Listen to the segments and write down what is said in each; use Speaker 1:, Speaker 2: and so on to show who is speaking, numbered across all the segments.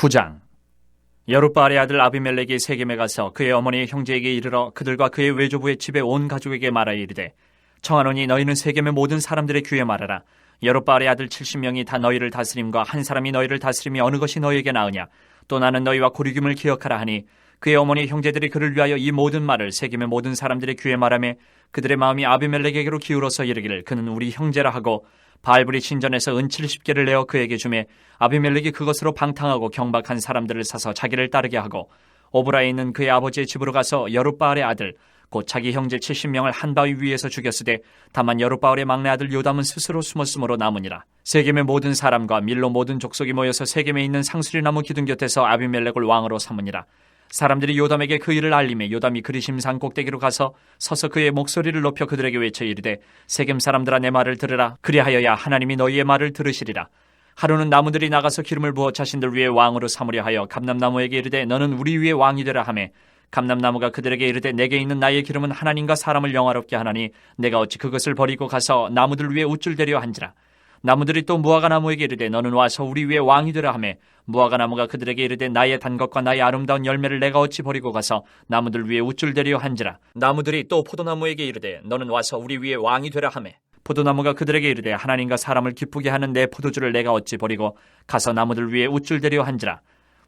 Speaker 1: 9장. 여룻바알의 아들 아비멜렉이 세겜에 가서 그의 어머니의 형제에게 이르러 그들과 그의 외조부의 집에 온 가족에게 말하여 이르되, 청하노니 너희는 세겜의 모든 사람들의 귀에 말하라. 여룻바알의 아들 70명이 다 너희를 다스림과 한 사람이 너희를 다스림이 어느 것이 너희에게 나으냐? 또 나는 너희와 고리김을 기억하라 하니, 그의 어머니 형제들이 그를 위하여 이 모든 말을 세겜의 모든 사람들의 귀에 말하며 그들의 마음이 아비멜렉에게로 기울어서 이르기를 그는 우리 형제라 하고, 바알브리 신전에서 은 70개를 내어 그에게 주매 아비멜렉이 그것으로 방탕하고 경박한 사람들을 사서 자기를 따르게 하고, 오브라에 있는 그의 아버지의 집으로 가서 여룻바알의 아들 곧 자기 형제 70명을 한 바위 위에서 죽였으되, 다만 여룻바알의 막내 아들 요담은 스스로 숨었으므로 남으니라. 세겜의 모든 사람과 밀로 모든 족속이 모여서 세겜에 있는 상수리나무 기둥 곁에서 아비멜렉을 왕으로 삼으니라. 사람들이 요담에게 그 일을 알림해 요담이 그리심산 꼭대기로 가서 서서 그의 목소리를 높여 그들에게 외쳐 이르되, 세겜 사람들아 내 말을 들으라. 그리하여야 하나님이 너희의 말을 들으시리라. 하루는 나무들이 나가서 기름을 부어 자신들 위에 왕으로 삼으려 하여 감람나무에게 이르되, 너는 우리 위에 왕이 되라 하매, 감람나무가 그들에게 이르되, 내게 있는 나의 기름은 하나님과 사람을 영화롭게 하나니 내가 어찌 그것을 버리고 가서 나무들 위에 우쭐대려 한지라. 나무들이 또 무화과 나무에게 이르되, 너는 와서 우리 위에 왕이 되라 하매, 무화과 나무가 그들에게 이르되, 나의 단 것과 나의 아름다운 열매를 내가 어찌 버리고 가서 나무들 위에 우쭐대려 한지라. 나무들이 또 포도나무에게 이르되, 너는 와서 우리 위에 왕이 되라 하매, 포도나무가 그들에게 이르되, 하나님과 사람을 기쁘게 하는 내 포도주를 내가 어찌 버리고 가서 나무들 위에 우쭐대려 한지라.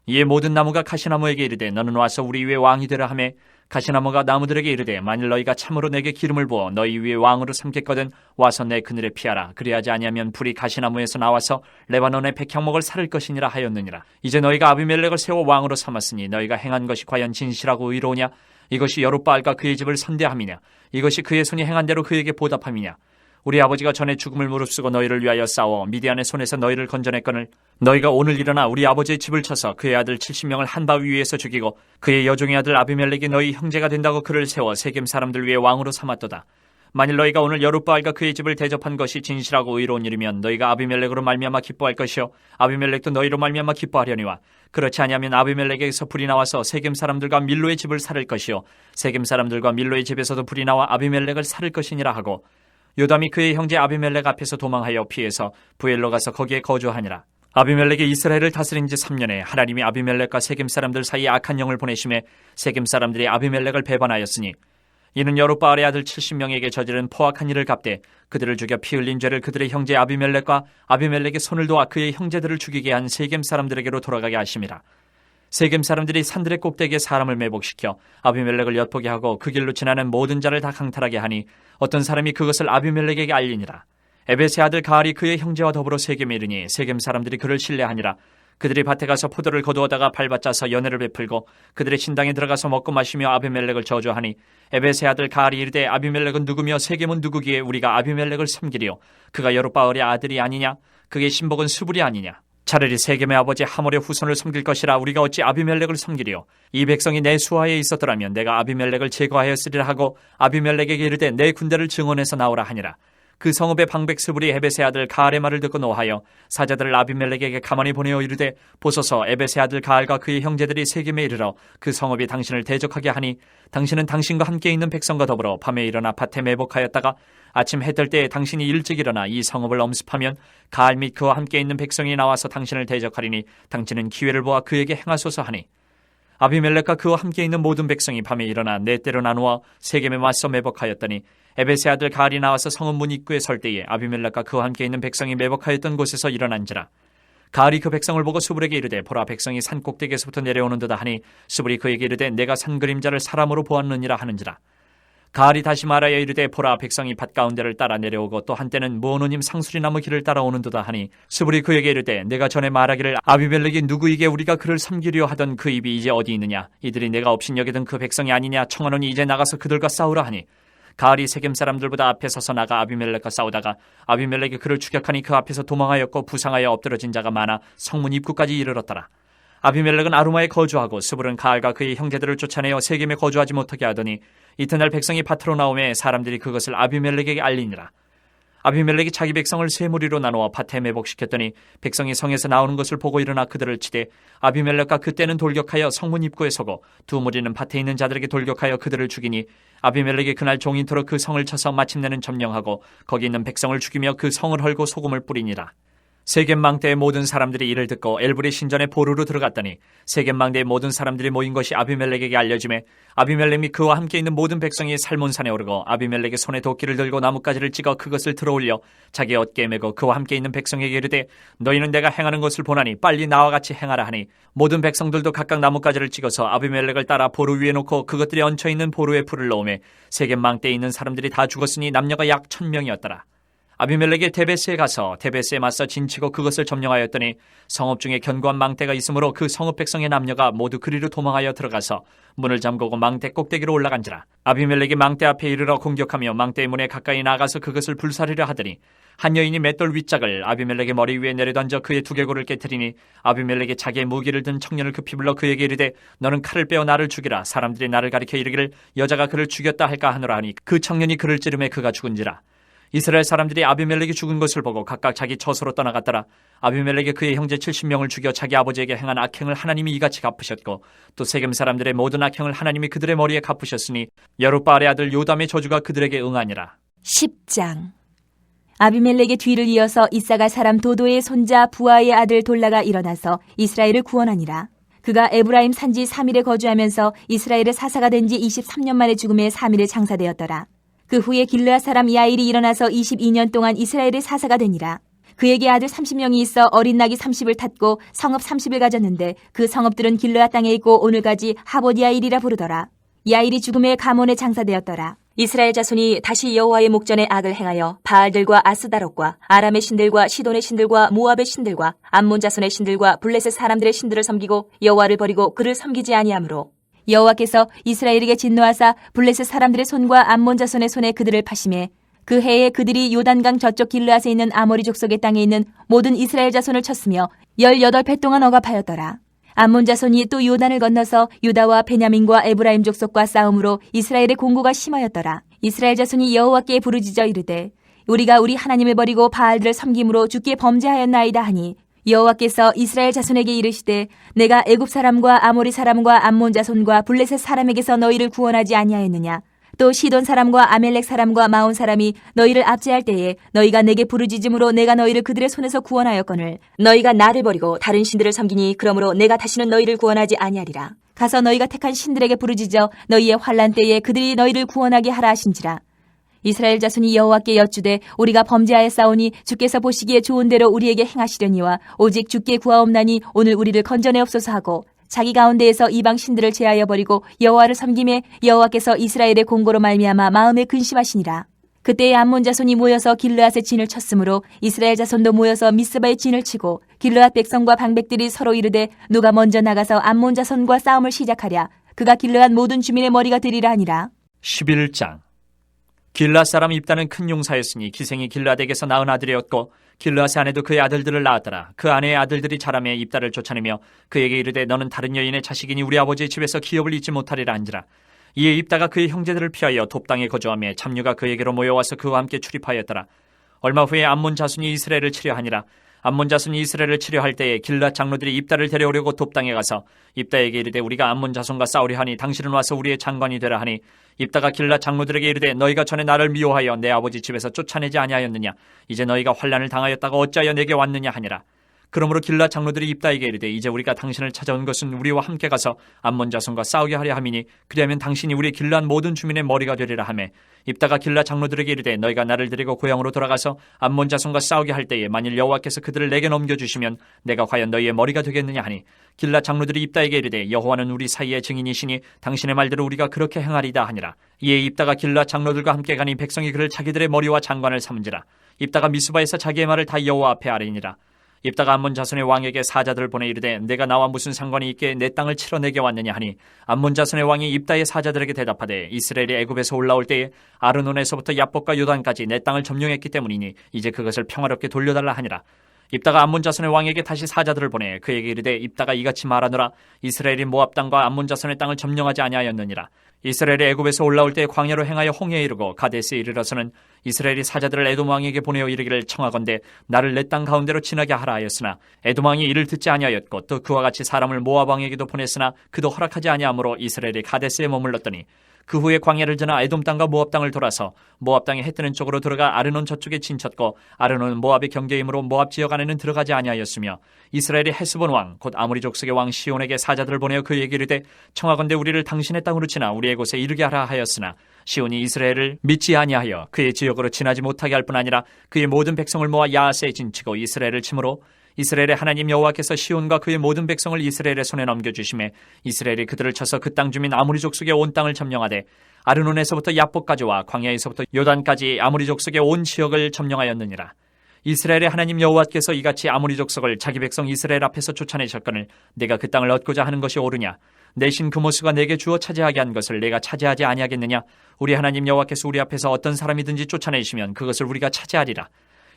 Speaker 1: 이에 모든 나무가 가시나무에게 이르되, 너는 와서 우리 위에 왕이 되라 하매, 가시나무가 나무들에게 이르되, 만일 너희가 참으로 내게 기름을 부어 너희 위에 왕으로 삼겠거든 와서 내 그늘에 피하라. 그리하지 아니하면 불이 가시나무에서 나와서 레바논의 백향목을 살을 것이니라 하였느니라. 이제 너희가 아비멜렉을 세워 왕으로 삼았으니 너희가 행한 것이 과연 진실하고 의로우냐? 이것이 여룻바알과 그의 집을 선대함이냐? 이것이 그의 손이 행한 대로 그에게 보답함이냐? 우리 아버지가 전에 죽음을 무릅쓰고 너희를 위하여 싸워 미디안의 손에서 너희를 건져냈거늘 너희가 오늘 일어나 우리 아버지의 집을 쳐서 그의 아들 70명을 한 바위 위에서 죽이고 그의 여종의 아들 아비멜렉이 너희 형제가 된다고 그를 세워 세겜 사람들 위에 왕으로 삼았도다. 만일 너희가 오늘 여룻바알과 그의 집을 대접한 것이 진실하고 의로운 일이면 너희가 아비멜렉으로 말미암아 기뻐할 것이요 아비멜렉도 너희로 말미암아 기뻐하려니와, 그렇지 아니하면 아비멜렉에게서 불이 나와서 세겜 사람들과 밀로의 집을 살을 것이요 세겜 사람들과 밀로의 집에서도 불이 나와 아비멜렉을 살을 것이니라 하고, 요담이 그의 형제 아비멜렉 앞에서 도망하여 피해서 부엘로 가서 거기에 거주하니라. 아비멜렉이 이스라엘을 다스린 지 3년에 하나님이 아비멜렉과 세겜 사람들 사이에 악한 영을 보내심에 세겜 사람들이 아비멜렉을 배반하였으니, 이는 여룻바알의 아들 70명에게 저지른 포악한 일을 갚되 그들을 죽여 피 흘린 죄를 그들의 형제 아비멜렉과 아비멜렉의 손을 도와 그의 형제들을 죽이게 한 세겜 사람들에게로 돌아가게 하심이라. 세겜 사람들이 산들의 꼭대기에 사람을 매복시켜 아비멜렉을 엿보게 하고 그 길로 지나는 모든 자를 다 강탈하게 하니, 어떤 사람이 그것을 아비멜렉에게 알리니라. 에벳의 아들 가알이 그의 형제와 더불어 세겜에 이르니 세겜 사람들이 그를 신뢰하니라. 그들이 밭에 가서 포도를 거두어다가 밟아짜서 연회를 베풀고 그들의 신당에 들어가서 먹고 마시며 아비멜렉을 저주하니, 에벳의 아들 가알이 이르되, 아비멜렉은 누구며 세겜은 누구기에 우리가 아비멜렉을 섬기리요? 그가 여룻바알의 아들이 아니냐? 그의 신복은 수불이 아니냐? 차라리 세겜의 아버지 하몰의 후손을 섬길 것이라 우리가 어찌 아비멜렉을 섬기리요? 이 백성이 내 수하에 있었더라면 내가 아비멜렉을 제거하였으리라 하고 아비멜렉에게 이르되, 내 군대를 증원해서 나오라 하니라. 그 성읍의 방백 스불이 에벳의 아들 가알의 말을 듣고 노하여 사자들을 아비멜렉에게 가만히 보내어 이르되, 보소서 에벳의 아들 가알과 그의 형제들이 세겜에 이르러 그 성읍이 당신을 대적하게 하니, 당신은 당신과 함께 있는 백성과 더불어 밤에 일어나 밭에 매복하였다가 아침 해 뜰 때에 당신이 일찍 일어나 이 성읍을 엄습하면 가알 및 그와 함께 있는 백성이 나와서 당신을 대적하리니 당신은 기회를 보아 그에게 행하소서 하니, 아비멜렉과 그와 함께 있는 모든 백성이 밤에 일어나 네 때로 나누어 세겜에 맞서 매복하였더니, 에벳의 아들 가알이 나와서 성읍 문 입구에 설 때에 아비멜렉과 그와 함께 있는 백성이 매복하였던 곳에서 일어난지라. 가알이 그 백성을 보고 수불에게 이르되, 보라, 백성이 산 꼭대기에서부터 내려오는도다 하니, 수불이 그에게 이르되, 내가 산 그림자를 사람으로 보았느니라 하는지라. 가알이 다시 말하여 이르되, 보라, 백성이 밭 가운데를 따라 내려오고 또 한때는 무오노님 상수리나무 길을 따라오는도다 하니, 수불이 그에게 이르되, 내가 전에 말하기를 아비멜렉이 누구이게 우리가 그를 섬기려 하던 그 입이 이제 어디 있느냐? 이들이 내가 업신여기던 그 백성이 아니냐? 청하노니 이제 나가서 그들과 싸우라 하니, 가알이 세겜 사람들보다 앞에 서서 나가 아비멜렉과 싸우다가 아비멜렉이 그를 추격하니 그 앞에서 도망하였고 부상하여 엎드러진 자가 많아 성문 입구까지 이르렀더라. 아비멜렉은 아루마에 거주하고 스불은 가알과 그의 형제들을 쫓아내어 세겜에 거주하지 못하게 하더니, 이튿날 백성이 밭으로 나오매 사람들이 그것을 아비멜렉에게 알리니라. 아비멜렉이 자기 백성을 세 무리로 나누어 밭에 매복시켰더니 백성이 성에서 나오는 것을 보고 일어나 그들을 치되, 아비멜렉과 그때는 돌격하여 성문 입구에 서고 두 무리는 밭에 있는 자들에게 돌격하여 그들을 죽이니, 아비멜렉이 그날 종인토록 그 성을 쳐서 마침내는 점령하고 거기 있는 백성을 죽이며 그 성을 헐고 소금을 뿌리니라. 세겜 망대의 모든 사람들이 이를 듣고 엘불의 신전에 보루로 들어갔더니 세겜 망대의 모든 사람들이 모인 것이 아비멜렉에게 알려지매 아비멜렉이 그와 함께 있는 모든 백성이 살몬산에 오르고 아비멜렉의 손에 도끼를 들고 나뭇가지를 찍어 그것을 들어올려 자기 어깨에 메고 그와 함께 있는 백성에게 이르되 너희는 내가 행하는 것을 보나니 빨리 나와 같이 행하라 하니 모든 백성들도 각각 나뭇가지를 찍어서 아비멜렉을 따라 보루 위에 놓고 그것들이 얹혀있는 보루에 불을 넣으매 세겜 망대에 있는 사람들이 다 죽었으니 남녀가 약 1000명이었더라. 아비멜렉이 데베스에 가서 데베스에 맞서 진치고 그것을 점령하였더니 성읍 중에 견고한 망대가 있으므로 그 성읍 백성의 남녀가 모두 그리로 도망하여 들어가서 문을 잠그고 망대 꼭대기로 올라간지라. 아비멜렉이 망대 앞에 이르러 공격하며 망대의 문에 가까이 나가서 그것을 불사르려 하더니 한 여인이 맷돌 윗짝을 아비멜렉의 머리 위에 내려던져 그의 두개골을 깨트리니 아비멜렉이 자기의 무기를 든 청년을 급히 불러 그에게 이르되 너는 칼을 빼어 나를 죽이라. 사람들이 나를 가리켜 이르기를 여자가 그를 죽였다 할까 하노라 하니 그 청년이 그를 찌르매 그가 죽은지라. 이스라엘 사람들이 아비멜렉이 죽은 것을 보고 각각 자기 처소로 떠나갔더라. 아비멜렉이 그의 형제 70명을 죽여 자기 아버지에게 행한 악행을 하나님이 이같이 갚으셨고 또 세겜 사람들의 모든 악행을 하나님이 그들의 머리에 갚으셨으니 여룻바알의 아들 요담의 저주가 그들에게 응하니라.
Speaker 2: 10장. 아비멜렉의 뒤를 이어서 이사가 사람 도도의 손자 부하의 아들 돌라가 일어나서 이스라엘을 구원하니라. 그가 에브라임 산지 3일에 거주하면서 이스라엘의 사사가 된 지 23년 만에 죽음에 3일에 장사되었더라. 그 후에 길르앗 사람 야일이 일어나서 22년 동안 이스라엘의 사사가 되니라. 그에게 아들 30명이 있어 어린 낙이 30을 탔고 성읍 30을 가졌는데 그 성읍들은 길르앗 땅에 있고 오늘까지 하봇 야일이라 부르더라. 야일이 죽음에 가몬에 장사되었더라. 이스라엘 자손이 다시 여호와의 목전에 악을 행하여 바알들과 아스다롯과 아람의 신들과 시돈의 신들과 모압의 신들과 암몬 자손의 신들과 블레셋 사람들의 신들을 섬기고 여호와를 버리고 그를 섬기지 아니하므로 여호와께서 이스라엘에게 진노하사 블레셋 사람들의 손과 암몬 자손의 손에 그들을 파심해 그 해에 그들이 요단강 저쪽 길르앗에 있는 아모리 족속의 땅에 있는 모든 이스라엘 자손을 쳤으며 18배 동안 억압하였더라. 암몬 자손이 또 요단을 건너서 유다와 베냐민과 에브라임 족속과 싸움으로 이스라엘의 공고가 심하였더라. 이스라엘 자손이 여호와께 부르짖어 이르되 우리가 우리 하나님을 버리고 바알들을 섬김으로 주께 범죄하였나이다 하니 여호와께서 이스라엘 자손에게 이르시되 내가 애굽 사람과 아모리 사람과 암몬 자손과 블레셋 사람에게서 너희를 구원하지 아니하였느냐. 또 시돈 사람과 아멜렉 사람과 마온 사람이 너희를 압제할 때에 너희가 내게 부르짖음으로 내가 너희를 그들의 손에서 구원하였거늘 너희가 나를 버리고 다른 신들을 섬기니 그러므로 내가 다시는 너희를 구원하지 아니하리라. 가서 너희가 택한 신들에게 부르짖어 너희의 환난 때에 그들이 너희를 구원하게 하라 하신지라. 이스라엘 자손이 여호와께 여쭈되 우리가 범죄하였사오니 주께서 보시기에 좋은 대로 우리에게 행하시려니와 오직 주께 구하옵나니 오늘 우리를 건져내옵소서 하고 자기 가운데에서 이방 신들을 제하여 버리고 여호와를 섬김에 여호와께서 이스라엘의 공고로 말미암아 마음에 근심하시니라. 그때에 암몬 자손이 모여서 길르앗의 진을 쳤으므로 이스라엘 자손도 모여서 미스바의 진을 치고 길르앗 백성과 방백들이 서로 이르되 누가 먼저 나가서 암몬 자손과 싸움을 시작하랴. 그가 길르앗 모든 주민의 머리가 되리라 하니라.
Speaker 1: 11장. 길르앗 사람 입다는 큰 용사였으니 기생이 길르앗에게서 낳은 아들이었고 길르앗의 아내도 그의 아들들을 낳았더라. 그 아내의 아들들이 자라매 입다를 쫓아내며 그에게 이르되 너는 다른 여인의 자식이니 우리 아버지의 집에서 기업을 잊지 못하리라 한지라. 이에 입다가 그의 형제들을 피하여 돕당에 거주하며 잡류가 그에게로 모여와서 그와 함께 출입하였더라. 얼마 후에 암몬 자손이 이스라엘을 치려하니라. 암몬 자손이 이스라엘을 치려할 때에 길르앗 장로들이 입다를 데려오려고 돕당에 가서 입다에게 이르되 우리가 암몬 자손과 싸우려 하니 당신은 와서 우리의 장관이 되라 하니 입다가 길르앗 장로들에게 이르되 너희가 전에 나를 미워하여 내 아버지 집에서 쫓아내지 아니하였느냐. 이제 너희가 환난을 당하였다가 어찌하여 내게 왔느냐 하니라. 그러므로 길르앗 장로들이 입다에게 이르되 이제 우리가 당신을 찾아온 것은 우리와 함께 가서 암몬 자손과 싸우게 하려 함이니 그리하면 당신이 우리 길르앗 모든 주민의 머리가 되리라 하매 입다가 길르앗 장로들에게 이르되 너희가 나를 데리고 고향으로 돌아가서 암몬 자손과 싸우게 할 때에 만일 여호와께서 그들을 내게 넘겨주시면 내가 과연 너희의 머리가 되겠느냐 하니 길르앗 장로들이 입다에게 이르되 여호와는 우리 사이의 증인이시니 당신의 말대로 우리가 그렇게 행하리다 하니라. 이에 입다가 길르앗 장로들과 함께 가니 백성이 그를 자기들의 머리와 장관을 삼은지라. 입다가 미스바에서 자기의 말을 다 여호와 앞에 아뢰니라. 입다가 암몬 자손의 왕에게 사자들을 보내 이르되 내가 나와 무슨 상관이 있게 내 땅을 치러 내게 왔느냐 하니 암몬 자손의 왕이 입다의 사자들에게 대답하되 이스라엘이 애굽에서 올라올 때에 아르논에서부터 야복과 요단까지 내 땅을 점령했기 때문이니 이제 그것을 평화롭게 돌려달라 하니라. 입다가 암몬 자손의 왕에게 다시 사자들을 보내 그에게 이르되 입다가 이같이 말하노라. 이스라엘이 모압 땅과 암몬 자손의 땅을 점령하지 아니하였느니라. 이스라엘이 애굽에서 올라올 때 광야로 행하여 홍해에 이르고 가데스에 이르러서는 이스라엘이 사자들을 에돔 왕에게 보내어 이르기를 청하건대 나를 내 땅 가운데로 지나게 하라 하였으나 에돔 왕이 이를 듣지 아니하였고 또 그와 같이 사람을 모압 왕에게도 보냈으나 그도 허락하지 아니하므로 이스라엘이 가데스에 머물렀더니 그 후에 광야를 지나 에돔 땅과 모압 땅을 돌아서 모압 땅에 해 뜨는 쪽으로 들어가 아르논 저쪽에 진쳤고 아르논은 모압의 경계이므로 모압 지역 안에는 들어가지 아니하였으며 이스라엘의 헤스본 왕 곧 아모리 족속의 왕 시온에게 사자들을 보내어 그에게 이르되 청하건대 우리를 당신의 땅으로 지나 우리의 곳에 이르게 하라 하였으나 시온이 이스라엘을 믿지 아니하여 그의 지역으로 지나지 못하게 할 뿐 아니라 그의 모든 백성을 모아 야하스에 진치고 이스라엘을 치므로 이스라엘의 하나님 여호와께서 시온과 그의 모든 백성을 이스라엘의 손에 넘겨주심에 이스라엘이 그들을 쳐서 그 땅 주민 아모리 족속의 온 땅을 점령하되 아르논에서부터 야복까지와 광야에서부터 요단까지 아모리 족속의 온 지역을 점령하였느니라. 이스라엘의 하나님 여호와께서 이같이 아모리 족속을 자기 백성 이스라엘 앞에서 쫓아내셨거늘 내가 그 땅을 얻고자 하는 것이 옳으냐? 내 신 그모스가 내게 주어 차지하게 한 것을 내가 차지하지 아니하겠느냐? 우리 하나님 여호와께서 우리 앞에서 어떤 사람이든지 쫓아내시면 그것을 우리가 차지하리라.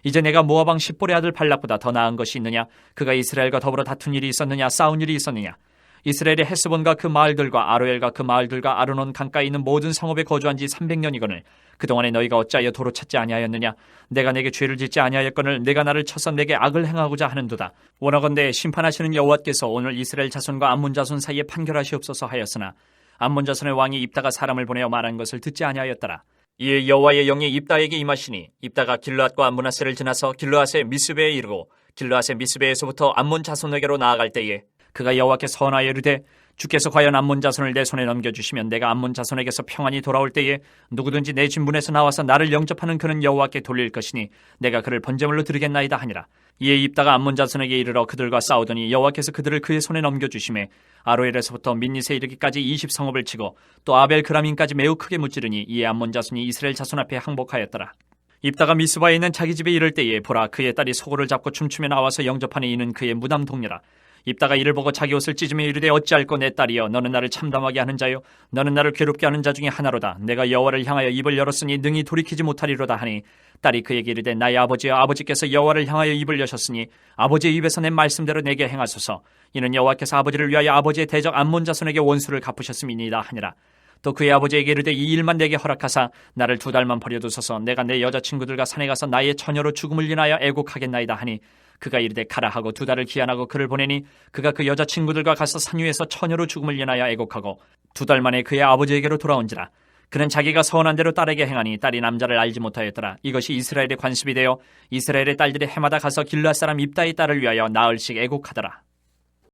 Speaker 1: 이제 내가 모압 왕 십볼의 아들 발락보다 더 나은 것이 있느냐? 그가 이스라엘과 더불어 다툰 일이 있었느냐? 싸운 일이 있었느냐? 이스라엘의 헤스본과 그 마을들과 아로엘과 그 마을들과 아르논 강가에 있는 모든 성읍에 거주한 지 300년이거늘 그동안에 너희가 어찌하여 도로 찾지 아니하였느냐? 내가 내게 죄를 짓지 아니하였거늘 내가 나를 쳐서 내게 악을 행하고자 하는도다. 원하건대 심판하시는 여호와께서 오늘 이스라엘 자손과 암몬 자손 사이에 판결하시옵소서 하였으나 암몬 자손의 왕이 입다가 사람을 보내어 말한 것을 듣지 아니하였더라. 이에 여호와의 영이 입다에게 임하시니 입다가 길르앗과 암므낫세를 지나서 길르앗의 미스베에 이르고 길르앗의 미스베에서부터 암몬 자손에게로 나아갈 때에 그가 여호와께 선하여 이르되 주께서 과연 암몬 자손을 내 손에 넘겨주시면 내가 암몬 자손에게서 평안히 돌아올 때에 누구든지 내 진문에서 나와서 나를 영접하는 그는 여호와께 돌릴 것이니 내가 그를 번제물로 드리겠나이다 하니라. 이에 입다가 암몬 자손에게 이르러 그들과 싸우더니 여호와께서 그들을 그의 손에 넘겨주심에 아로엘에서부터 민니세 이르기까지 20성읍을 치고 또 아벨 그라민까지 매우 크게 무찌르니 이에 암몬 자손이 이스라엘 자손 앞에 항복하였더라. 입다가 미스바에 있는 자기 집에 이를 때에 보라 그의 딸이 소고를 잡고 춤추며 나와서 영접하니 이는 그의 무담 동료라. 입다가 이를 보고 자기 옷을 찢으며 이르되 어찌할꼬 내 딸이여 너는 나를 참담하게 하는 자요 너는 나를 괴롭게 하는 자 중에 하나로다. 내가 여호와를 향하여 입을 열었으니 능히 돌이키지 못하리로다 하니 딸이 그에게 이르되 나의 아버지여 아버지께서 여호와를 향하여 입을 여셨으니 아버지의 입에서 낸 말씀대로 내게 행하소서. 이는 여호와께서 아버지를 위하여 아버지의 대적 암몬 자손에게 원수를 갚으셨음이니이다 하니라. 또 그의 아버지에게 이르되 이 일만 내게 허락하사 나를 2달만 버려두소서. 내가 내 여자친구들과 산에 가서 나의 처녀로 죽음을 인하여 애곡하겠나이다 하니 그가 이르되 가라 하고 2달을 기한하고 그를 보내니 그가 그 여자친구들과 가서 산 위에서 처녀로 죽음을 인하여 애곡하고 2달 만에 그의 아버지에게로 돌아온지라. 그는 자기가 서원한 대로 딸에게 행하니 딸이 남자를 알지 못하였더라. 이것이 이스라엘의 관습이 되어 이스라엘의 딸들이 해마다 가서 길르앗 사람 입다의 딸을 위하여 나흘씩 애곡하더라.